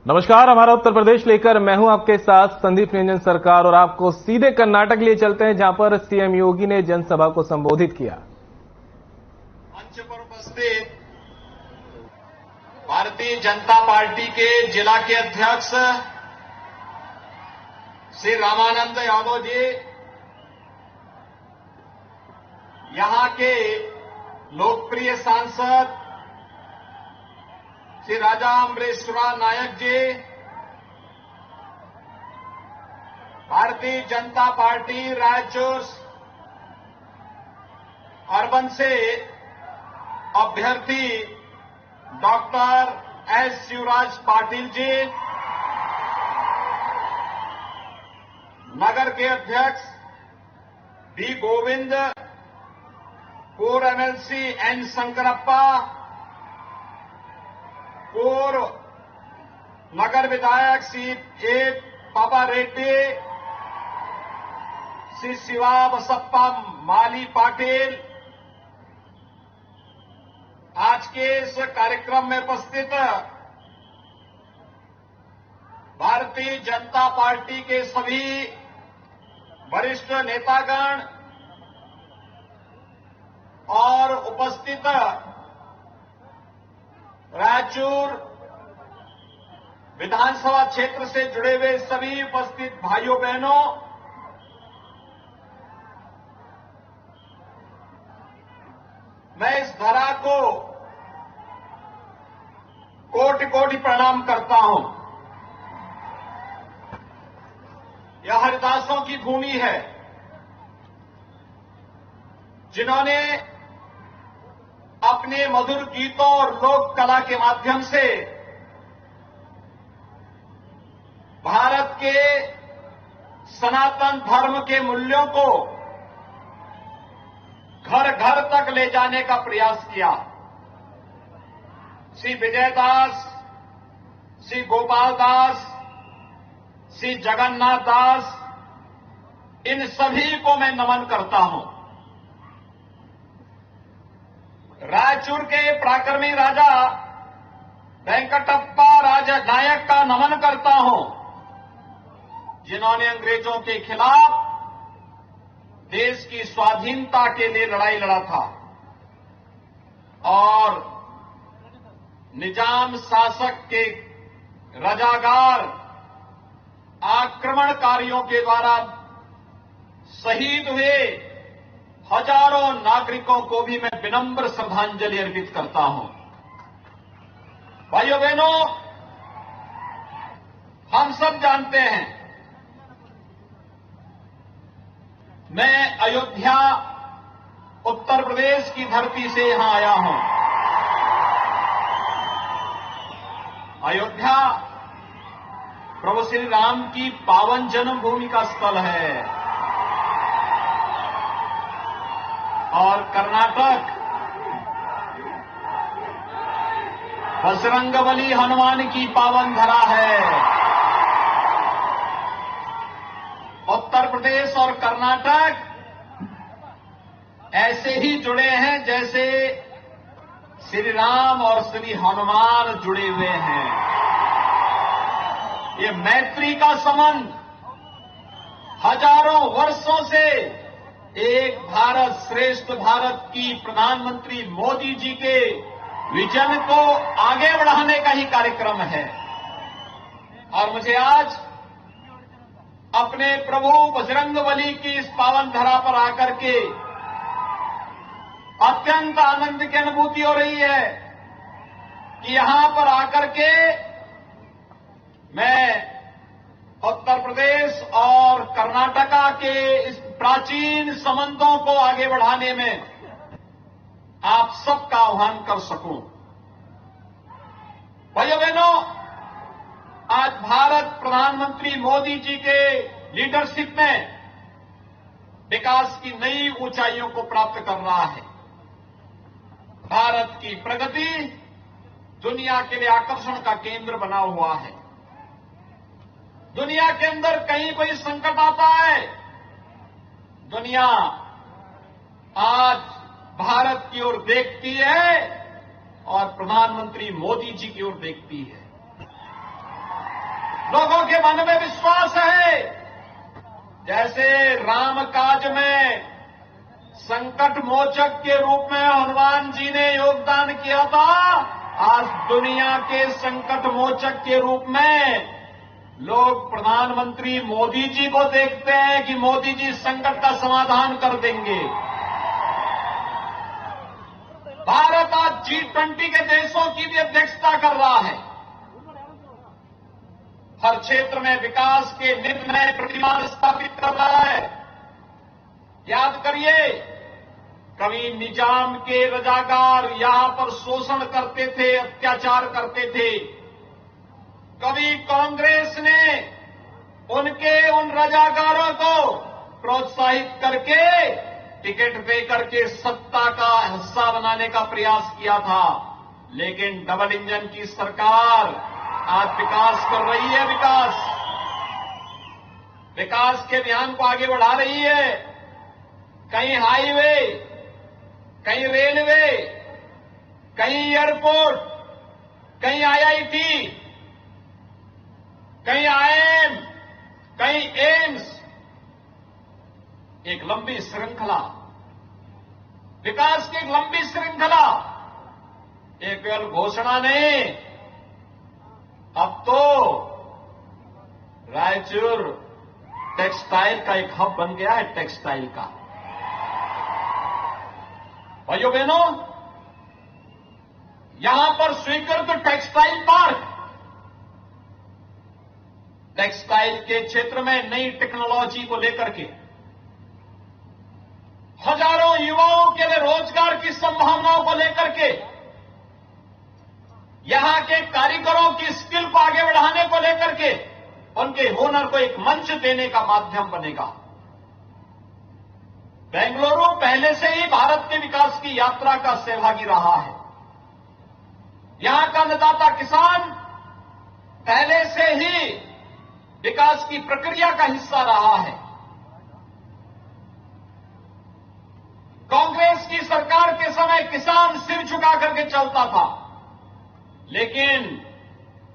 नमस्कार, हमारा उत्तर प्रदेश लेकर मैं हूं आपके साथ संदीप निरंजन सरकार और आपको सीधे कर्नाटक लिए चलते हैं, जहां पर सीएम योगी ने जनसभा को संबोधित किया। मंच पर उपस्थित भारतीय जनता पार्टी के जिला के अध्यक्ष श्री रामानंद यादव जी, यहां के लोकप्रिय सांसद श्री राजा अमरेश्वरा नायक जी, भारतीय जनता पार्टी रायचूर अर्बन से अभ्यर्थी डॉक्टर एस शिवराज पाटिल जी, नगर के अध्यक्ष बी गोविंद, पूर्व एमएलसी एन शंकरप्पा, पूर्व नगर विधायक श्री ए पापा रेड्डी, श्री शिवा बसप्पा माली पाटिल, आज के इस कार्यक्रम में उपस्थित भारतीय जनता पार्टी के सभी वरिष्ठ नेतागण और उपस्थित रायचूर विधानसभा क्षेत्र से जुड़े हुए सभी उपस्थित भाइयों बहनों, मैं इस धरा को कोटि कोटि प्रणाम करता हूं। यह हरिदासों की भूमि है, जिन्होंने अपने मधुर गीतों और लोक कला के माध्यम से भारत के सनातन धर्म के मूल्यों को घर घर तक ले जाने का प्रयास किया। श्री विजयदास, श्री गोपाल दास, श्री जगन्नाथ दास, इन सभी को मैं नमन करता हूं। रायचूर के पराक्रमी राजा वेंकटप्पा राजा नायक का नमन करता हूं, जिन्होंने अंग्रेजों के खिलाफ देश की स्वाधीनता के लिए लड़ाई लड़ा था और निजाम शासक के रजागार आक्रमणकारियों के द्वारा शहीद हुए हजारों नागरिकों को भी मैं विनम्र श्रद्धांजलि अर्पित करता हूं। भाइयों बहनों, हम सब जानते हैं, मैं अयोध्या उत्तर प्रदेश की धरती से यहां आया हूं। अयोध्या प्रभु श्री राम की पावन जन्मभूमि का स्थल है और कर्नाटक बजरंगबली हनुमान की पावन धरा है। उत्तर प्रदेश और कर्नाटक ऐसे ही जुड़े हैं जैसे श्री राम और श्री हनुमान जुड़े हुए हैं। ये मैत्री का संबंध हजारों वर्षों से एक भारत श्रेष्ठ भारत की प्रधानमंत्री मोदी जी के विजन को आगे बढ़ाने का ही कार्यक्रम है। और मुझे आज अपने प्रभु बजरंगबली की इस पावन धरा पर आकर के अत्यंत आनंद की अनुभूति हो रही है कि यहां पर आकर के मैं उत्तर प्रदेश और कर्नाटका के इस प्राचीन संबंधों को आगे बढ़ाने में आप सबका आह्वान कर सकूं। भाइयों बहनों, आज भारत प्रधानमंत्री मोदी जी के लीडरशिप में विकास की नई ऊंचाइयों को प्राप्त कर रहा है। भारत की प्रगति दुनिया के लिए आकर्षण का केंद्र बना हुआ है। दुनिया के अंदर कहीं कोई संकट आता है, दुनिया आज भारत की ओर देखती है और प्रधानमंत्री मोदी जी की ओर देखती है। लोगों के मन में विश्वास है। जैसे राम काज में संकट मोचक के रूप में हनुमान जी ने योगदान किया था, आज दुनिया के संकट मोचक के रूप में लोग प्रधानमंत्री मोदी जी को देखते हैं कि मोदी जी संकट का समाधान कर देंगे। भारत आज G20 के देशों की भी अध्यक्षता कर रहा है। हर क्षेत्र में विकास के निर्णय प्रतिमान स्थापित कर रहा है। याद करिए, कभी निजाम के रजाकार यहां पर शोषण करते थे, अत्याचार करते थे। कभी कांग्रेस ने उन रजाकारों को प्रोत्साहित करके टिकट दे करके सत्ता का हिस्सा बनाने का प्रयास किया था। लेकिन डबल इंजन की सरकार आज विकास कर रही है। विकास के अभियान को आगे बढ़ा रही है। कहीं हाईवे, कहीं रेलवे, कहीं एयरपोर्ट, कहीं आईआईटी, कहीं आईआईएम, कहीं एम्स, एक लंबी श्रृंखला, विकास की एक लंबी श्रृंखला। एक केवल घोषणा नहीं, अब तो रायचूर टेक्सटाइल का एक हब बन गया है। टेक्सटाइल का, भाइयों बहनों, यहां पर स्वीकृत टेक्सटाइल पार्क, टेक्सटाइल के क्षेत्र में नई टेक्नोलॉजी को लेकर के हजारों युवाओं के लिए रोजगार की संभावनाओं को लेकर के, यहां के कारीगरों की स्किल को आगे बढ़ाने को लेकर के, उनके हुनर को एक मंच देने का माध्यम बनेगा। बेंगलुरु पहले से ही भारत के विकास की यात्रा का सहभागी रहा है। यहां का अन्नदाता किसान पहले से ही विकास की प्रक्रिया का हिस्सा रहा है। कांग्रेस की सरकार के समय किसान सिर झुका करके चलता था, लेकिन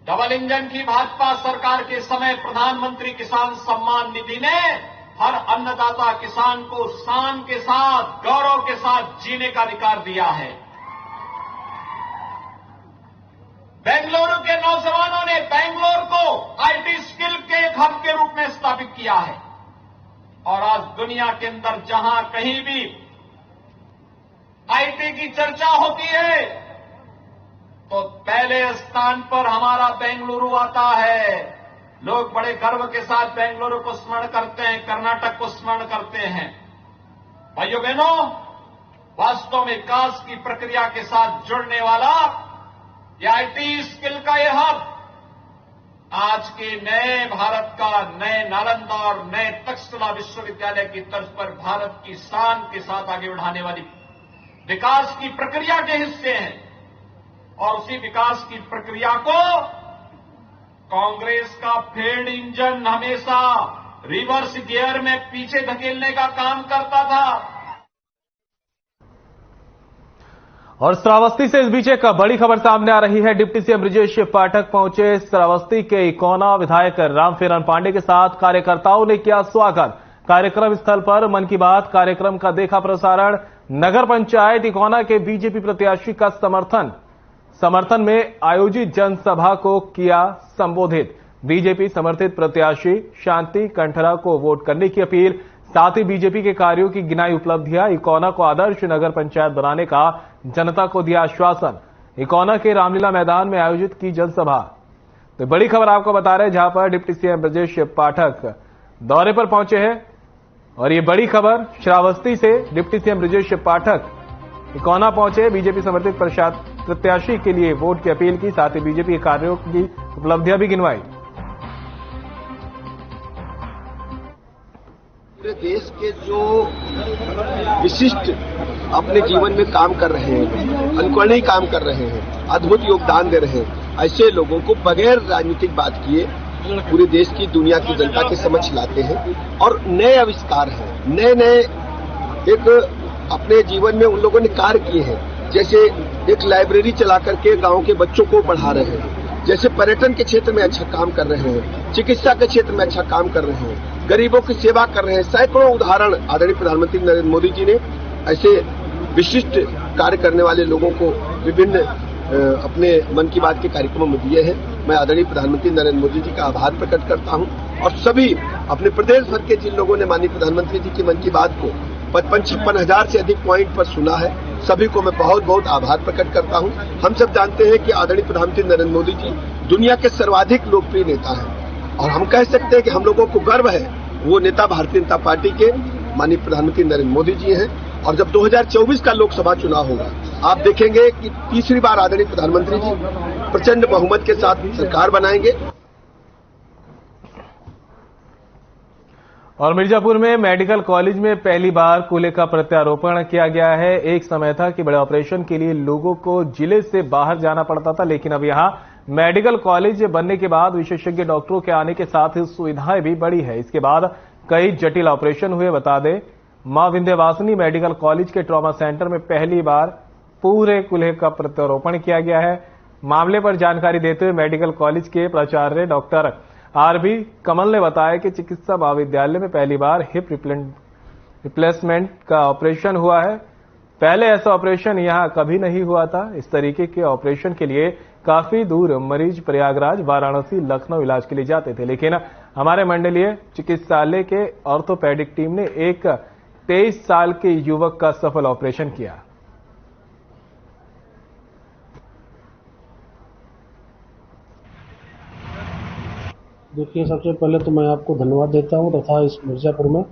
डबल इंजन की भाजपा सरकार के समय प्रधानमंत्री किसान सम्मान निधि ने हर अन्नदाता किसान को शान के साथ, गौरव के साथ जीने का अधिकार दिया है। बेंगलुरु के नौजवानों ने बेंगलोर को आईटी स्किल के एक हब के रूप में स्थापित किया है। और आज दुनिया के अंदर जहां कहीं भी आईटी की चर्चा होती है तो पहले स्थान पर हमारा बेंगलुरु आता है। लोग बड़े गर्व के साथ बेंगलुरु को स्मरण करते हैं, कर्नाटक को स्मरण करते हैं। भाइयों बहनों, वास्तव में विकास की प्रक्रिया के साथ जुड़ने वाला ये आईटी स्किल का यह हब आज के नए भारत का, नए नालंदा और नए तक्षशिला विश्वविद्यालय की तर्ज पर भारत की शान के साथ आगे बढ़ाने वाली विकास की प्रक्रिया के हिस्से हैं। और उसी विकास की प्रक्रिया को कांग्रेस का फेल्ड इंजन हमेशा रिवर्स गियर में पीछे धकेलने का काम करता था। और श्रावस्ती से इस बीच एक बड़ी खबर सामने आ रही है। डिप्टी सीएम ब्रजेश पाठक पहुंचे श्रावस्ती के इकोना। विधायक रामफेरन पांडे के साथ कार्यकर्ताओं ने किया स्वागत। कार्यक्रम स्थल पर मन की बात कार्यक्रम का देखा प्रसारण। नगर पंचायत इकोना के बीजेपी प्रत्याशी का समर्थन में आयोजित जनसभा को किया संबोधित। बीजेपी समर्थित प्रत्याशी शांति कंठरा को वोट करने की अपील। साथ ही बीजेपी के कार्यों की गिनाई उपलब्धियां। इकोना को आदर्श नगर पंचायत बनाने का जनता को दिया आश्वासन। इकोना के रामलीला मैदान में आयोजित की जनसभा। तो बड़ी खबर आपको बता रहे हैं, जहां पर डिप्टी सीएम ब्रजेश पाठक दौरे पर पहुंचे हैं। और ये बड़ी खबर, श्रावस्ती से डिप्टी सीएम ब्रजेश पाठक इकोना पहुंचे। बीजेपी समर्थित प्रत्याशी के लिए वोट की अपील की। साथ ही बीजेपी के कार्यों की उपलब्धियां भी गिनवाई। पूरे देश के जो विशिष्ट अपने जीवन में काम कर रहे हैं, अनुकरणीय काम कर रहे हैं, अद्भुत योगदान दे रहे हैं, ऐसे लोगों को बगैर राजनीतिक बात किए पूरे देश की, दुनिया की जनता के समक्ष लाते हैं। और नए आविष्कार हैं, नए एक अपने जीवन में उन लोगों ने कार्य किए हैं। जैसे एक लाइब्रेरी चला करके गांव के बच्चों को पढ़ा रहे हैं, जैसे पर्यटन के क्षेत्र में अच्छा काम कर रहे हैं, चिकित्सा के क्षेत्र में अच्छा काम कर रहे हैं, गरीबों की सेवा कर रहे हैं। सैकड़ों उदाहरण आदरणीय प्रधानमंत्री नरेंद्र मोदी जी ने ऐसे विशिष्ट कार्य करने वाले लोगों को विभिन्न अपने मन की बात के कार्यक्रमों में दिए हैं। मैं आदरणीय प्रधानमंत्री नरेंद्र मोदी जी का आभार प्रकट करता हूं और सभी अपने प्रदेश भर के जिन लोगों ने माननीय प्रधानमंत्री जी की मन की बात को 55-56 हजार से अधिक पॉइंट पर सुना है, सभी को मैं बहुत बहुत आभार प्रकट करता हूं। हम सब जानते हैं कि आदरणीय प्रधानमंत्री नरेंद्र मोदी जी दुनिया के सर्वाधिक लोकप्रिय नेता हैं और हम कह सकते हैं कि हम लोगों को गर्व है वो नेता भारतीय जनता पार्टी के माननीय प्रधानमंत्री नरेंद्र मोदी जी हैं। और जब 2024 का लोकसभा चुनाव होगा, आप देखेंगे कि तीसरी बार आदरणीय प्रधानमंत्री जी प्रचंड बहुमत के साथ सरकार बनाएंगे। और मिर्जापुर में मेडिकल कॉलेज में पहली बार कूल्हे का प्रत्यारोपण किया गया है। एक समय था कि बड़े ऑपरेशन के लिए लोगों को जिले से बाहर जाना पड़ता था, लेकिन अब यहां मेडिकल कॉलेज बनने के बाद विशेषज्ञ डॉक्टरों के आने के साथ ही सुविधाएं भी बढ़ी है। इसके बाद कई जटिल ऑपरेशन हुए। बता दें, मां विंध्यवासिनी मेडिकल कॉलेज के ट्रॉमा सेंटर में पहली बार पूरे कूल्हे का प्रत्यारोपण किया गया है। मामले पर जानकारी देते हुए मेडिकल कॉलेज के प्राचार्य डॉक्टर आरबी कमल ने बताया कि चिकित्सा महाविद्यालय में पहली बार हिप रिप्लेसमेंट का ऑपरेशन हुआ है। पहले ऐसा ऑपरेशन यहां कभी नहीं हुआ था। इस तरीके के ऑपरेशन के लिए काफी दूर मरीज प्रयागराज, वाराणसी, लखनऊ इलाज के लिए जाते थे, लेकिन हमारे मंडलीय चिकित्सालय के ऑर्थोपेडिक टीम ने एक 23 साल के युवक का सफल ऑपरेशन किया। देखिए, सबसे पहले तो मैं आपको धन्यवाद देता हूं तथा इस मिर्जापुर में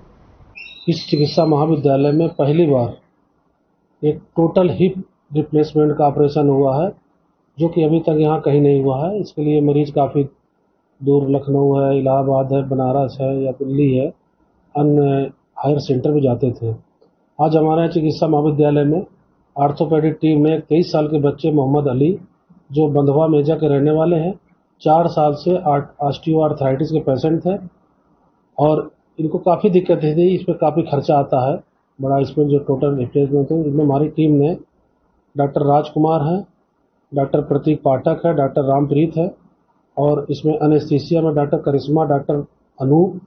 इस चिकित्सा महाविद्यालय में पहली बार एक टोटल हिप रिप्लेसमेंट का ऑपरेशन हुआ है, जो कि अभी तक यहाँ कहीं नहीं हुआ है। इसके लिए मरीज काफ़ी दूर लखनऊ है, इलाहाबाद है, बनारस है या दिल्ली है, अन्य हायर सेंटर भी जाते थे। आज हमारे चिकित्सा महाविद्यालय में ऑर्थोपेडिक टीम में 23 साल के बच्चे मोहम्मद अली, जो बंधवा मेजा के रहने वाले हैं, 4 साल से ऑस्टियोआर्थराइटिस के पेशेंट थे और इनको काफ़ी दिक्कतें थी। इसमें काफ़ी खर्चा आता है बड़ा। इसमें जो टोटल रिप्लेसमेंट है, इसमें हमारी टीम ने डॉक्टर राजकुमार हैं, डॉक्टर प्रतीक पाठक है, डॉक्टर रामप्रीत है और इसमें एनेस्थीसिया में डॉक्टर करिश्मा, डॉक्टर अनूप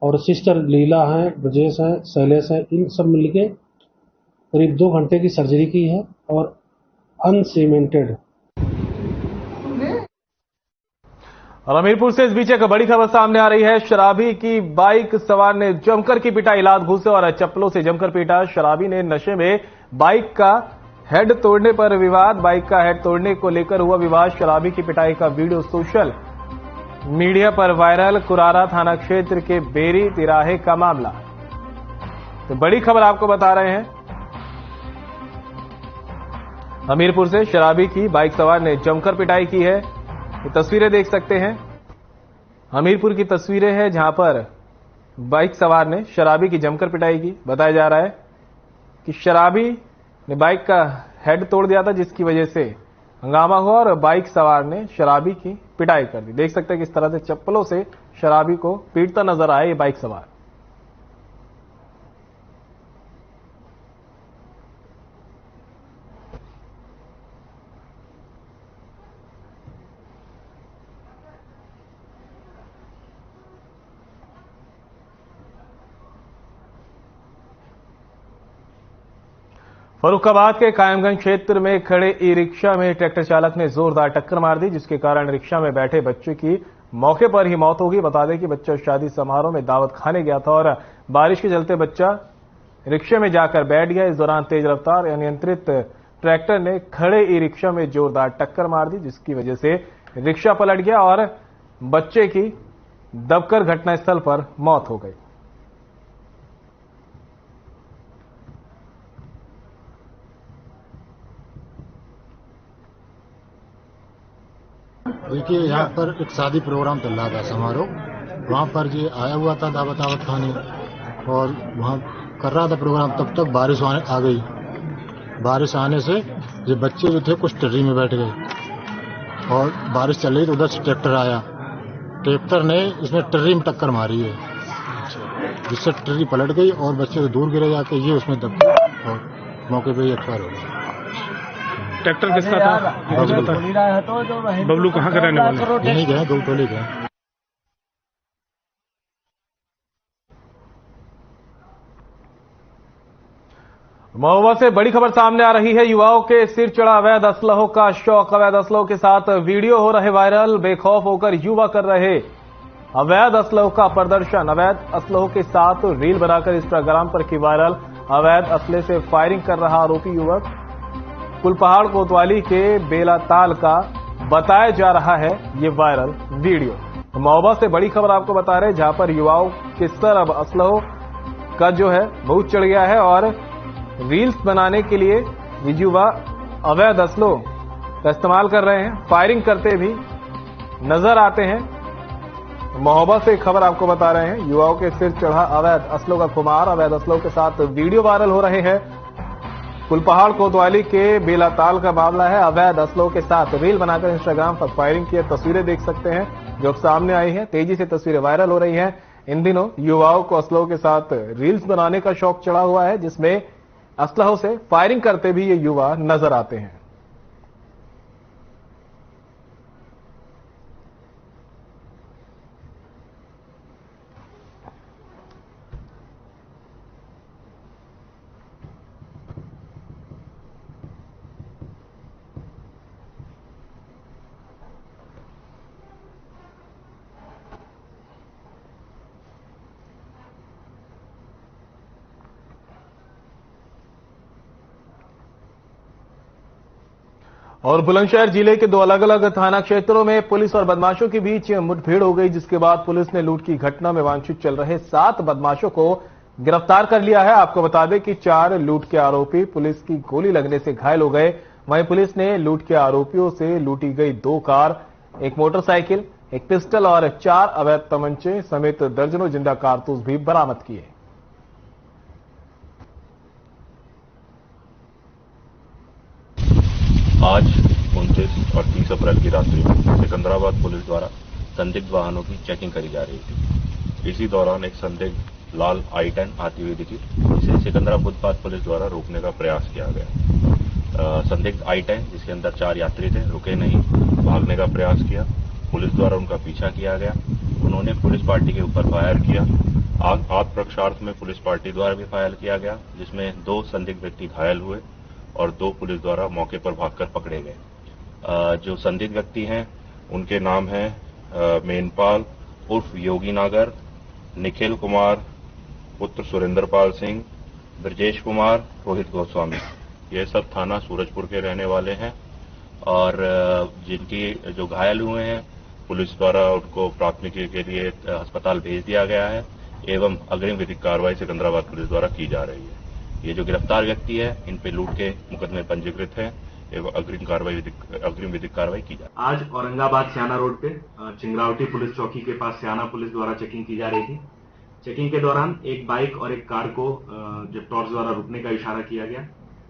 और सिस्टर लीला हैं, ब्रजेश हैं, शैलेश हैं। इन सब मिलके करीब 2 घंटे की सर्जरी की है और अनसीमेंटेड। और हमीरपुर से इस बीच एक बड़ी खबर सामने आ रही है। शराबी की बाइक सवार ने जमकर की पिटाई, लात घूंसे और चप्पलों से जमकर पीटा। शराबी ने नशे में बाइक का हेड तोड़ने पर विवाद। बाइक का हेड तोड़ने को लेकर हुआ विवाद। शराबी की पिटाई का वीडियो सोशल मीडिया पर वायरल। कुरारा थाना क्षेत्र के बेरी तिराहे का मामला। तो बड़ी खबर आपको बता रहे हैं। हमीरपुर से शराबी की बाइक सवार ने जमकर पिटाई की है। ये तस्वीरें देख सकते हैं, हमीरपुर की तस्वीरें हैं जहां पर बाइक सवार ने शराबी की जमकर पिटाई की। बताया जा रहा है कि शराबी ने बाइक का हेड तोड़ दिया था, जिसकी वजह से हंगामा हुआ और बाइक सवार ने शराबी की पिटाई कर दी। देख सकते हैं किस तरह से चप्पलों से शराबी को पीटता नजर आया ये बाइक सवार। फर्रुखाबाद के कायमगंज क्षेत्र में खड़े ई रिक्शा में ट्रैक्टर चालक ने जोरदार टक्कर मार दी, जिसके कारण रिक्शा में बैठे बच्चे की मौके पर ही मौत हो गई। बता दें कि बच्चा शादी समारोह में दावत खाने गया था और बारिश के चलते बच्चा रिक्शे में जाकर बैठ गया। इस दौरान तेज रफ्तार अनियंत्रित ट्रैक्टर ने खड़े ई रिक्शा में जोरदार टक्कर मार दी, जिसकी वजह से रिक्शा पलट गया और बच्चे की दबकर घटनास्थल पर मौत हो गई। देखिए, यहाँ पर एक शादी प्रोग्राम चल रहा था, समारोह। वहाँ पर ये आया हुआ था दावत खाने और वहाँ कर रहा था प्रोग्राम। तब तक बारिश आ गई। बारिश आने से ये बच्चे जो थे कुछ टर्री में बैठ गए और बारिश चल रही तो उधर से ट्रैक्टर आया। ट्रैक्टर ने इसमें टर्री में टक्कर मारी है, जिससे टर्री पलट गई और बच्चे तो दूर गिरे जाके ये उसमें दब गए और मौके पर ही एक्सपायर हो गए। ट्रैक्टर किसका था कुछ पता? बबलू कहाँ का रहने वाला? यहीं गए गौटोली गए। महोबा से बड़ी खबर सामने आ रही है। युवाओं के सिर चढ़ा अवैध असलहों का शौक। अवैध असलहों के साथ वीडियो हो रहे वायरल। बेखौफ होकर युवा कर रहे अवैध असलहों का प्रदर्शन। अवैध असलहों के साथ रील बनाकर इंस्टाग्राम पर की वायरल। अवैध असले से फायरिंग कर रहा आरोपी युवक कुलपहाड़ कोतवाली के बेलाताल का बताया जा रहा है ये वायरल वीडियो। महोबा से बड़ी खबर आपको बता रहे हैं, जहां पर युवाओं के सर अब असलहों का जो है बहुत चढ़ गया है और रील्स बनाने के लिए युवा अवैध असलों का इस्तेमाल कर रहे हैं। फायरिंग करते भी नजर आते हैं। महोबा से खबर आपको बता रहे हैं, युवाओं के सिर चढ़ा अवैध असलों का खुमार। अवैध असलों के साथ वीडियो वायरल हो रहे हैं। कुलपहाड़ कोतवाली के बेलाताल का मामला है। अवैध असलों के साथ रील बनाकर इंस्टाग्राम पर फायरिंग की तस्वीरें देख सकते हैं जो अब सामने आई है। तेजी से तस्वीरें वायरल हो रही हैं। इन दिनों युवाओं को असलों के साथ रील्स बनाने का शौक चढ़ा हुआ है, जिसमें असलहों से फायरिंग करते भी ये युवा नजर आते हैं। और बुलंदशहर जिले के दो अलग अलग थाना क्षेत्रों में पुलिस और बदमाशों के बीच मुठभेड़ हो गई, जिसके बाद पुलिस ने लूट की घटना में वांछित चल रहे 7 बदमाशों को गिरफ्तार कर लिया है। आपको बता दें कि 4 लूट के आरोपी पुलिस की गोली लगने से घायल हो गए। वहीं पुलिस ने लूट के आरोपियों से लूटी गई 2 कार, 1 मोटरसाइकिल, 1 पिस्टल और 4 अवैध तमंचे समेत दर्जनों जिंदा कारतूस भी बरामद किए। आज 29 और 30 अप्रैल की रात्रि में सिकंदराबाद पुलिस द्वारा संदिग्ध वाहनों की चेकिंग करी जा रही थी। इसी दौरान एक संदिग्ध लाल I-10 आती हुई दिखी, जिसे सिकंदराबाद फुटपाथ पुलिस द्वारा रोकने का प्रयास किया गया। संदिग्ध I-10 जिसके अंदर 4 यात्री थे, रुके नहीं, भागने का प्रयास किया। पुलिस द्वारा उनका पीछा किया गया। उन्होंने पुलिस पार्टी के ऊपर फायर किया। आत्मरक्षार्थ में पुलिस पार्टी द्वारा भी फायर किया गया, जिसमें 2 संदिग्ध व्यक्ति घायल हुए और 2 पुलिस द्वारा मौके पर भागकर पकड़े गए। जो संदिग्ध व्यक्ति हैं उनके नाम हैं मेनपाल उर्फ योगी नागर, निखिल कुमार पुत्र सुरेंद्रपाल सिंह, ब्रजेश कुमार, रोहित गोस्वामी। ये सब थाना सूरजपुर के रहने वाले हैं और जिनकी जो घायल हुए हैं पुलिस द्वारा उनको प्राथमिकी के लिए अस्पताल भेज दिया गया है एवं अग्रिम विधिक कार्रवाई सिकंदराबाद पुलिस द्वारा की जा रही है। ये जो गिरफ्तार व्यक्ति है इन पे लूट के मुकदमे पंजीकृत है एवं अग्रिम विधिक कार्रवाई की जाए। आज औरंगाबाद सियाना रोड पे चिंगरावटी पुलिस चौकी के पास सियाना पुलिस द्वारा चेकिंग की जा रही थी। चेकिंग के दौरान एक बाइक और एक कार को जब टॉर्च द्वारा रुकने का इशारा किया गया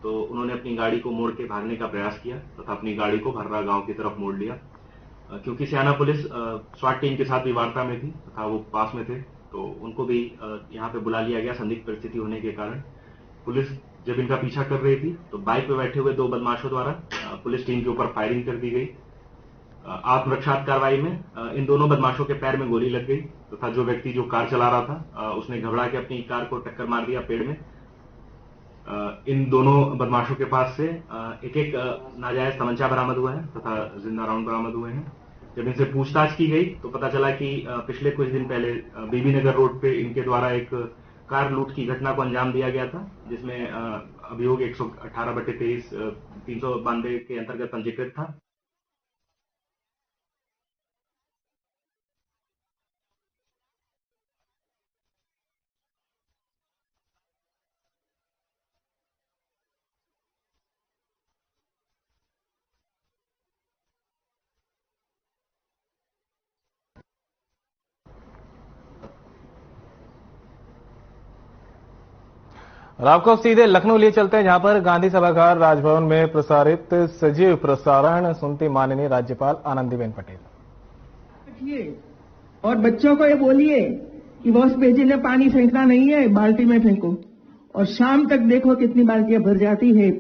तो उन्होंने अपनी गाड़ी को मोड़ के भागने का प्रयास किया तथा अपनी गाड़ी को भर्रा गांव की तरफ मोड़ लिया। क्योंकि सियाना पुलिस स्वाट टीम के साथ भी वार्ता में थी तथा वो पास में थे तो उनको भी यहाँ पे बुला लिया गया। संदिग्ध परिस्थिति होने के कारण पुलिस जब इनका पीछा कर रही थी तो बाइक पे बैठे हुए 2 बदमाशों द्वारा पुलिस टीम के ऊपर फायरिंग कर दी गई। आत्मरक्षात्मक कार्रवाई में इन दोनों बदमाशों के पैर में गोली लग गई तथा जो व्यक्ति जो कार चला रहा था उसने घबरा के अपनी कार को टक्कर मार दिया पेड़ में। इन दोनों बदमाशों के पास से एक नाजायज तमंचा बरामद हुआ है तथा जिंदा राउंड बरामद हुए हैं। जब इनसे पूछताछ की गई तो पता चला कि पिछले कुछ दिन पहले बीबी नगर रोड पे इनके द्वारा एक कार लूट की घटना को अंजाम दिया गया था, जिसमें अभियोग 118/23 392 के अंतर्गत पंजीकृत था। और आपको सीधे लखनऊ लिए चलते हैं, जहां पर गांधी सभागार राजभवन में प्रसारित सजीव प्रसारण सुनती माननीय राज्यपाल आनंदीबेन पटेल। और बच्चों को ये बोलिए कि वॉश बेसिन में पानी फेंकना नहीं है, बाल्टी में फेंको। और शाम तक देखो कितनी बाल्टियां भर जाती है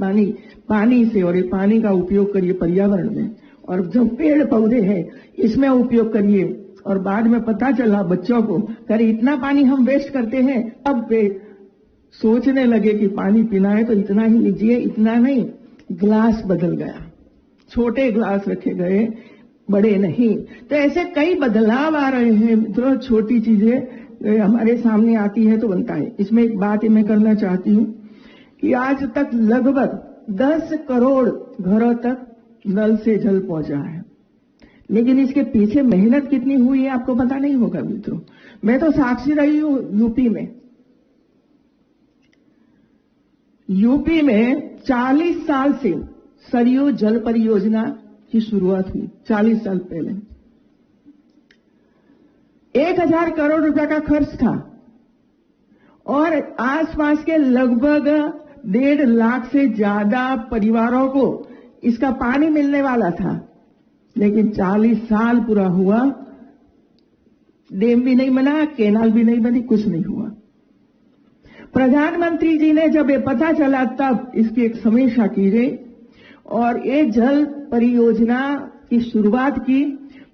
पानी से, और ये पानी का उपयोग करिए पर्यावरण में, और जो पेड़ पौधे हैं इसमें उपयोग करिए। और बाद में पता चला बच्चों को, अरे इतना पानी हम वेस्ट करते हैं, अब वे सोचने लगे कि पानी पीना है तो इतना ही लीजिए। इतना नहीं, ग्लास बदल गया, छोटे ग्लास रखे गए, बड़े नहीं। तो ऐसे कई बदलाव आ रहे हैं मित्रों। छोटी चीजें हमारे सामने आती है तो बनता है। इसमें एक बात मैं करना चाहती हूं कि आज तक लगभग 10 करोड़ घरों तक नल से जल पहुंचा है, लेकिन इसके पीछे मेहनत कितनी हुई है आपको पता नहीं होगा मित्रों। मैं तो साक्षी रही हूं यूपी में। यूपी में 40 साल से सरयू जल परियोजना की शुरुआत हुई। 40 साल पहले 1000 करोड़ रुपए का खर्च था, और आसपास के लगभग 1.5 लाख से ज्यादा परिवारों को इसका पानी मिलने वाला था। लेकिन 40 साल पूरा हुआ, डैम भी नहीं बना, कैनाल भी नहीं बनी, कुछ नहीं हुआ। प्रधानमंत्री जी ने जब ये पता चला तब इसकी एक समीक्षा की गई और ये जल परियोजना की शुरुआत की।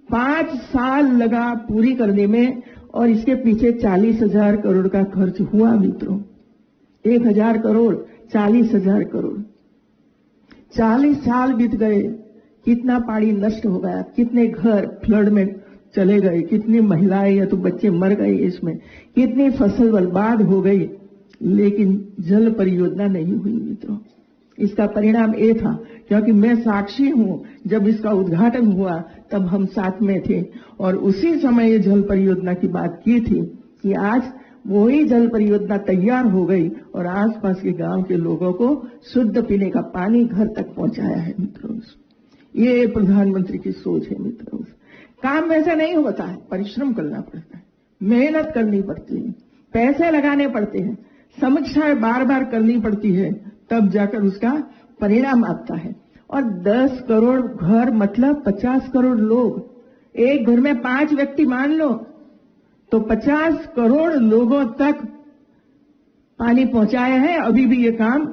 5 साल लगा पूरी करने में, और इसके पीछे 40,000 करोड़ का खर्च हुआ मित्रों। 1000 करोड़, 40,000 करोड़, 40 साल बीत गए। कितना पानी नष्ट हो गया, कितने घर फ्लड में चले गए, कितनी महिलाएं या तो बच्चे मर गए इसमें, कितनी फसल बर्बाद हो गई, लेकिन जल परियोजना नहीं हुई मित्रों। इसका परिणाम ये था, क्योंकि मैं साक्षी हूं, जब इसका उद्घाटन हुआ तब हम साथ में थे, और उसी समय ये जल परियोजना की बात की थी कि आज वही जल परियोजना तैयार हो गई और आसपास के गांव के लोगों को शुद्ध पीने का पानी घर तक पहुंचाया है मित्रों। ये प्रधानमंत्री की सोच है मित्रों। काम वैसे नहीं होता है, परिश्रम करना पड़ता है, मेहनत करनी पड़ती है, पैसे लगाने पड़ते हैं, समीक्षाएं बार बार करनी पड़ती है, तब जाकर उसका परिणाम आता है। और 10 करोड़ घर मतलब 50 करोड़ लोग। एक घर में 5 व्यक्ति मान लो तो 50 करोड़ लोगों तक पानी पहुंचाया है। अभी भी ये काम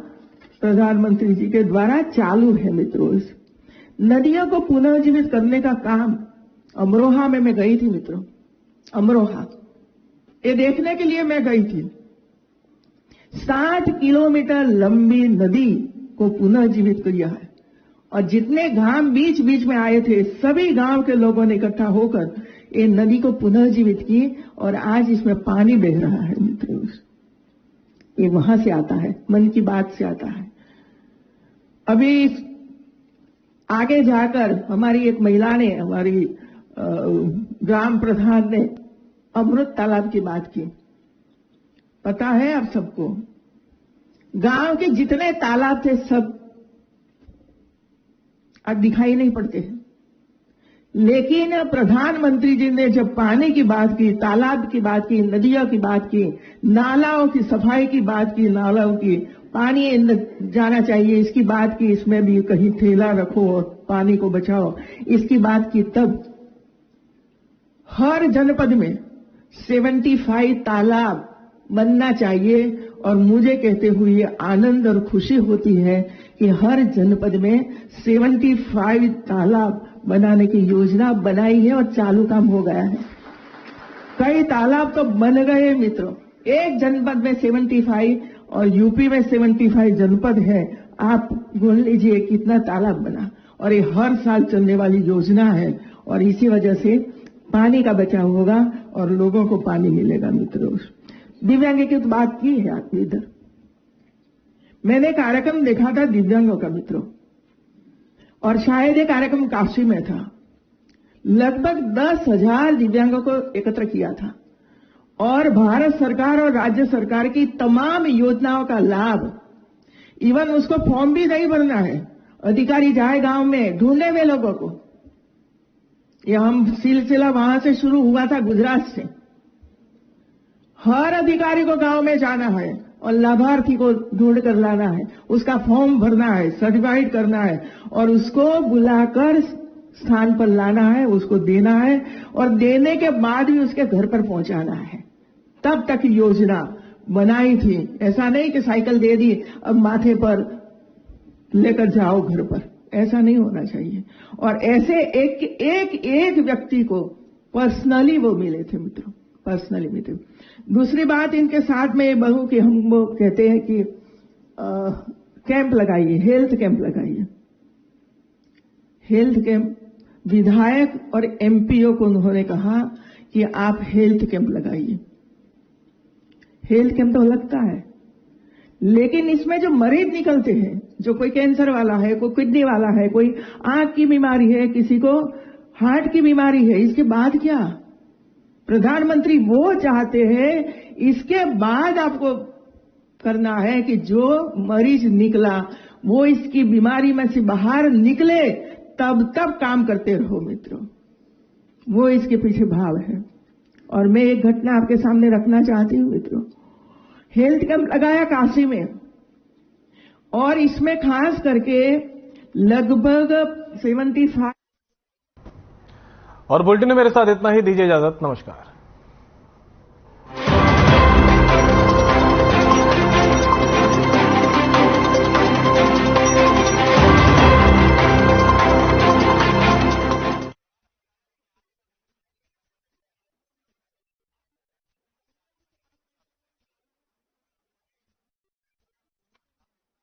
प्रधानमंत्री जी के द्वारा चालू है मित्रों। नदियों को पुनर्जीवित करने का काम, अमरोहा में मैं गई थी मित्रों। अमरोहा ये देखने के लिए मैं गई थी। 60 किलोमीटर लंबी नदी को पुनर्जीवित किया है, और जितने गांव बीच बीच में आए थे सभी गांव के लोगों ने इकट्ठा होकर ये नदी को पुनर्जीवित की, और आज इसमें पानी बह रहा है मित्रों। ये वहां से आता है, मन की बात से आता है। अभी आगे जाकर हमारी एक महिला ने, हमारी ग्राम प्रधान ने अमृत तालाब की बात की। पता है आप सबको, गांव के जितने तालाब थे सब आज दिखाई नहीं पड़ते हैं, लेकिन प्रधानमंत्री जी ने जब पानी की बात की, तालाब की बात की, नदियों की बात की, नालाओं की सफाई की बात की, नालों की पानी जाना चाहिए इसकी बात की, इसमें भी कहीं थैला रखो और पानी को बचाओ इसकी बात की, तब हर जनपद में 75 तालाब बनना चाहिए। और मुझे कहते हुए आनंद और खुशी होती है कि हर जनपद में 75 तालाब बनाने की योजना बनाई है और चालू काम हो गया है। कई तालाब तो बन गए मित्रों। एक जनपद में 75 और यूपी में 75 जनपद है। आप गिन लीजिए कितना तालाब बना, और ये हर साल चलने वाली योजना है, और इसी वजह से पानी का बचाव होगा और लोगों को पानी मिलेगा मित्रों। दिव्यांग की तो बात की है आपने इधर। मैंने कार्यक्रम देखा था दिव्यांगों का मित्रों, और शायद ये कार्यक्रम काशी में था। लगभग 10,000 दिव्यांगों को एकत्र किया था, और भारत सरकार और राज्य सरकार की तमाम योजनाओं का लाभ, इवन उसको फॉर्म भी नहीं भरना है, अधिकारी जाए गांव में ढूंढे हुए लोगों को। यह हम सिलसिला वहां से शुरू हुआ था गुजरात से। हर अधिकारी को गांव में जाना है और लाभार्थी को ढूंढ कर लाना है, उसका फॉर्म भरना है, सर्टिफाइड करना है, और उसको बुलाकर स्थान पर लाना है, उसको देना है, और देने के बाद भी उसके घर पर पहुंचाना है। तब तक योजना बनाई थी। ऐसा नहीं कि साइकिल दे दी अब माथे पर लेकर जाओ घर पर, ऐसा नहीं होना चाहिए। और ऐसे एक व्यक्ति को पर्सनली वो मिले थे मित्रों, पर्सनली मिले। दूसरी बात, इनके साथ में बहू कि हम वो कहते हैं कि कैंप लगाइए, हेल्थ कैंप लगाइए। हेल्थ कैंप, विधायक और एमपीओ को उन्होंने कहा कि आप हेल्थ कैंप लगाइए। हेल्थ कैंप तो लगता है, लेकिन इसमें जो मरीज निकलते हैं, जो कोई कैंसर वाला है, कोई किडनी वाला है, कोई आंख की बीमारी है, किसी को हार्ट की बीमारी है, इसके बाद क्या? प्रधानमंत्री वो चाहते हैं इसके बाद आपको करना है कि जो मरीज निकला वो इसकी बीमारी में से बाहर निकले, तब काम करते रहो मित्रों। वो इसके पीछे भाव है। और मैं एक घटना आपके सामने रखना चाहती हूं मित्रों। हेल्थ कैंप लगाया काशी में, और इसमें खास करके लगभग 75। और बुलेटिन में मेरे साथ इतना ही, दीजिए इजाजत, नमस्कार।